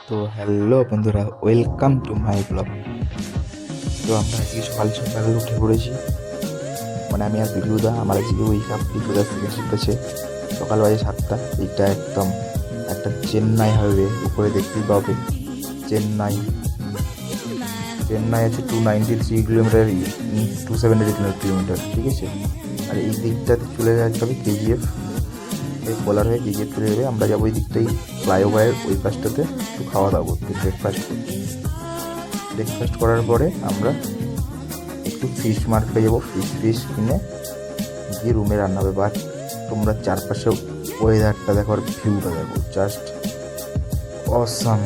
তো হ্যালো বন্ধুরা, welcome to my blog. তো আমরা আজকে সকাল সকালে উঠে পড়েছি, মানে আমি আর পিটুদা। আমার আজকে ওই কাপ পিটুদা থেকে শিখেছে। সকাল বাজে 7টা। এইটা একদম একটা চেন্নাই হাইওয়ে, উপরে দেখতেই পাবে চেন্নাই। চেন্নাই আছে 293 কিলোমিটার, 273 কিলোমিটার, ঠিক আছে। আর এই দিকটাতে চলে যাচ্ছে হবে কেজিএফ, বলার হয়ে কেজিএফ চলে যাবে। আমরা যাবো ওই দিকটাই, ফ্লাইওভারের ওই পাশটাতে একটু খাওয়া দাওয়া করতে, ব্রেকফাস্ট করার পরে আমরা একটু ফিশ মার্কেটে যাবো। ফিশ কিনে গিয়ে রুমে রান্না হবে। বাট তোমরা চারপাশে ওয়েদারটা দেখো আর ভিউটা দেখো, জাস্ট অসাম।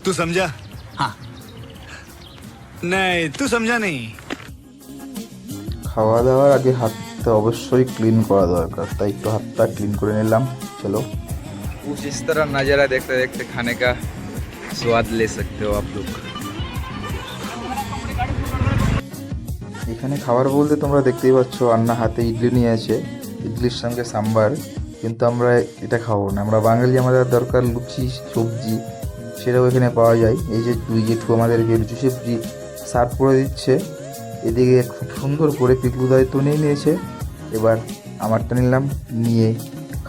तू समझा? हाँ नहीं, तू समझा नहीं। খাওয়া দাওয়ার আগে হাতটা অবশ্যই ক্লিন করা দরকার, তাই একটু হাতটা ক্লিন করে নিলাম। চলো, कुछ इस तरह नज़ारा देखते देखते खाने का स्वाद ले सकते हो आप लोग। এখানে খাবার বলতে তোমরা দেখতেই পাচ্ছ, আন্না হাতে ইডলি নিয়ে আছে, ইডলির সঙ্গে সাম্বার। কিন্তু আমরা এটা খাবো না, আমরা বাঙালি, আমাদের দরকার লুচি সবজি, সেটাও এখানে পাওয়া যায়। এই যে দুই জেঠু আমাদেরকে লুচি সবজি সার্ভ করে দিচ্ছে। এদিকে খুব সুন্দর করে পিকলু দায়িত্ব নিয়ে নিয়েছে। এবার আমারটা নিলাম, নিয়ে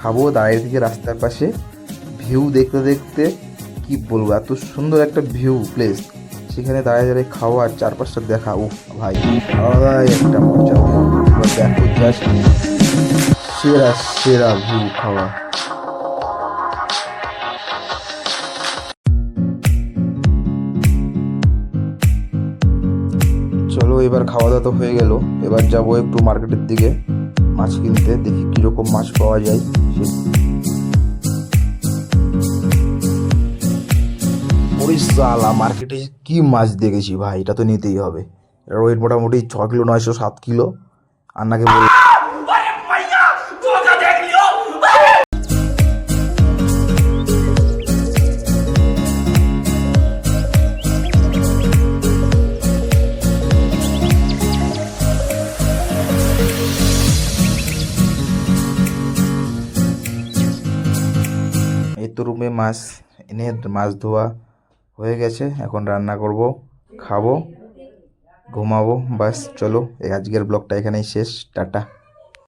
খাবো। দাঁড়িয়ে থেকে রাস্তার পাশে ভিউ দেখতে দেখতে, কি বলবো, এত সুন্দর একটা ভিউ প্লেস, সেখানে দাঁড়িয়ে দাঁড়িয়ে খাওয়া আর চারপাশটা দেখা, ও ভাই আলাদাই একটা মজা। এবার দেখো জাস্ট সেরা সেরা ভিউ খাওয়া। চলো, এবার খাওয়া দাওয়া তো হয়ে গেল। এবার যাবো একটু মার্কেটের দিকে মাছ কিনতে, দেখি কীরকম মাছ পাওয়া যায়। ওড়িশালা মার্কেটে কি মাছ দেখেছি ভাই, এটা তো নিতেই হবে। এটার ওয়েট মোটামুটি 6 কিলো 907 কিলো। আন্নাকে বল, এই তো রুমে মাছ এনে মাছ ধোয়া হয়ে গেছে। এখন রান্না করব, খাবো, ঘুমাবো, বাস। চলো, এই আজকের ব্লগটা এখানেই শেষ। টাটা।